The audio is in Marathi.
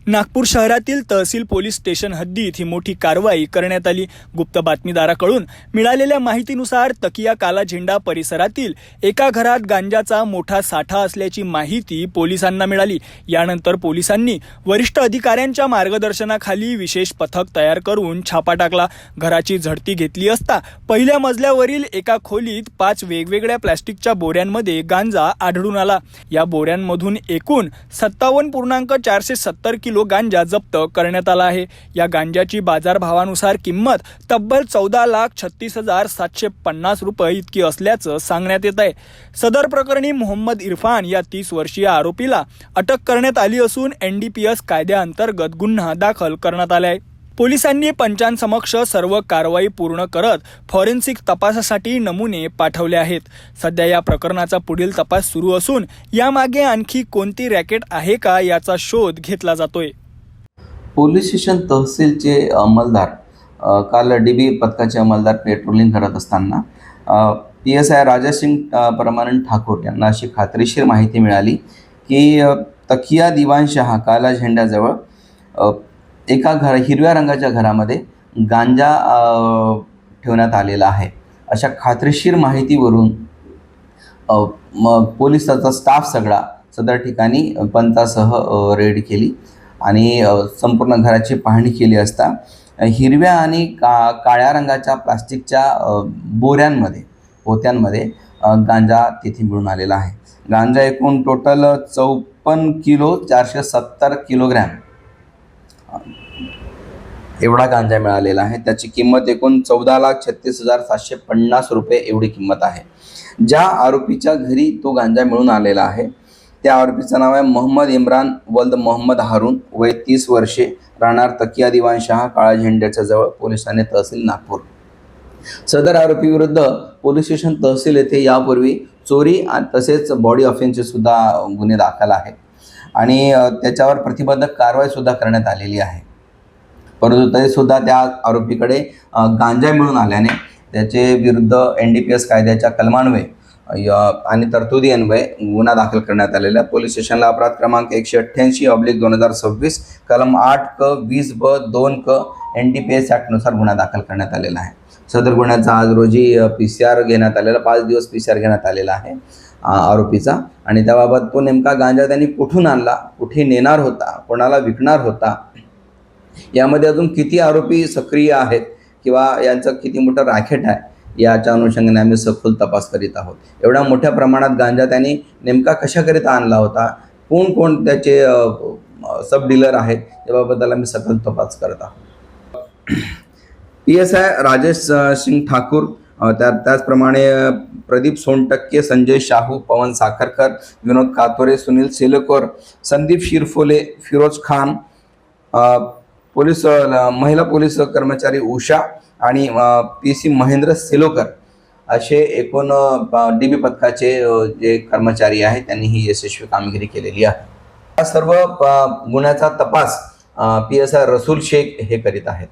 नागपूर शहरातील तहसील पोलीस स्टेशन हद्दीत ही मोठी कारवाई करण्यात आली। गुप्त बातमीदाराकडून मिळालेल्या माहितीनुसार तकिया काला झेंडा परिसरातील एका घरात गांजाचा मोठा साठा असल्याची माहिती पोलिसांना मिळाली। यानंतर पोलिसांनी वरिष्ठ अधिकाऱ्यांच्या मार्गदर्शनाखाली विशेष पथक तयार करून छापा टाकला। घराची झडती घेतली असता पहिल्या मजल्यावरील एका खोलीत 5 वेगवेगळ्या प्लास्टिकच्या बोऱ्यांमध्ये गांजा आढळून आला। या बोऱ्यांमधून एकूण 57.470 किलो गांजा जप्त करण्यात आला आहे। या गांजाची बाजारभावानुसार किंमत तब्बल 14,36,750 रुपये इतकी असल्याचं सांगण्यात येत आहे। सदर प्रकरणी मोहम्मद इरफान या 30 वर्षीय आरोपीला अटक करण्यात आली असून NDPS कायद्याअंतर्गत गुन्हा दाखल करण्यात आला आहे। पोलिसांनी पंचांसमक्ष सर्व कारवाई पूर्ण करत फॉरेन्सिक तपासासाठी नमुने पाठवले आहेत। सध्या या प्रकरणाचा पुढील तपास सुरू असून यामागे आणखी कोणती रॅकेट आहे का याचा शोध घेतला जातोय। पोलीस स्टेशन तहसीलचे अंमलदार काल DB पथकाचे अंमलदार पेट्रोलिंग करत असताना PSI राजेश सिंग परमानंद ठाकूर यांना अशी खात्रीशीर माहिती मिळाली की तकिया दिवाणशहा काला झेंड्याजवळ एका हिरव्या रंगाच्या घरामध्ये गांजा ठेवण्यात आलेला आहे। अशा खात्रीशीर माहितीवरून पोलिसाचा स्टाफ सगळा सदर ठिकाणी पंचासह रेड केली आणि संपूर्ण घराची पाहणी केली असता हिरव्या आणि काळ्या रंगाच्या प्लास्टिकच्या पोत्यांमध्ये गांजा तिथे मिळून आलेला आहे। गांजा एकूण टोटल 54,470 किलोग्रॅम एवढा गांजा मिळालेला आहे। त्याची किंमत एकूण 14,36,750 रुपये एवढी किंमत आहे। ज्या आरोपीच्या घरी तो गांजा मिळून आलेला आहे त्या आरोपीचं नाव आहे मोहम्मद इम्रान वल्द मोहम्मद हारून, वय 30 वर्षे, राहणार तकिया दिवाणशहा काळा झेंड्याच्या जवळ, पोलीस ठाणे तहसील नागपूर। सदर आरोपी विरुद्ध पोलीस स्टेशन तहसील येथे यापूर्वी चोरी तसेच बॉडी ऑफेन्सचे सुद्धा गुन्हे दाखल आहेत आणि त्याच्यावर प्रतिबंधक कारवाई सुद्धा करण्यात आलेली आहे। परंतु तरी सुद्धा त्या आरोपीकडे गांजा मिळून आल्याने त्याचे विरुद्ध NDPS कायद्याच्या कलमान्वये आणि तरतुदी अन्वये गुन्हा दाखल करण्यात आलेला। पोलीस स्टेशनला अपराध क्रमांक 188/2026 कलम 8 क 20 ब 2 क NDPS ॲक्टनुसार गुन्हा दाखल करण्यात आलेला आहे। सदर गुन्ह्याचा आज रोजी PCR घेण्यात आलेला, 5 दिवस PCR घेण्यात आलेला आहे आरोपीचा आणि त्याबाबत तो नेमका गांजा त्यांनी कुठून आणला, कुठे नेणार होता, कोणाला विकणार होता, यामध्ये अजून किती आरोपी सक्रिय आहेत किंवा यांचं किती मोठं रॅकेट आहे याच्या अनुषंगाने आम्ही सखोल तपास करीत आहोत। एवढ्या मोठ्या प्रमाणात गांजा त्यांनी नेमका कशाकरिता आणला होता, कोण त्याचे सब डीलर आहेत याबाबत आम्ही सखोल तपास करत आहोत। PSI राजेश सिंग ठाकूर, त्याचप्रमाणे प्रदीप सोनटक्के, संजय शाहू, पवन साखरकर, विनोद कातोरे, सुनील सेलोकर, संदीप शिरफोले, फिरोज खान, महिला पोलीस कर्मचारी उषा आणि PC महेंद्र सेलोकर असे एकूण DB पथकाचे जे कर्मचारी आहेत त्यांनी ही यशस्वी कामगिरी केलेली आहे। या सर्व गुन्ह्याचा तपास PSI रसूल शेख हे करीत आहेत।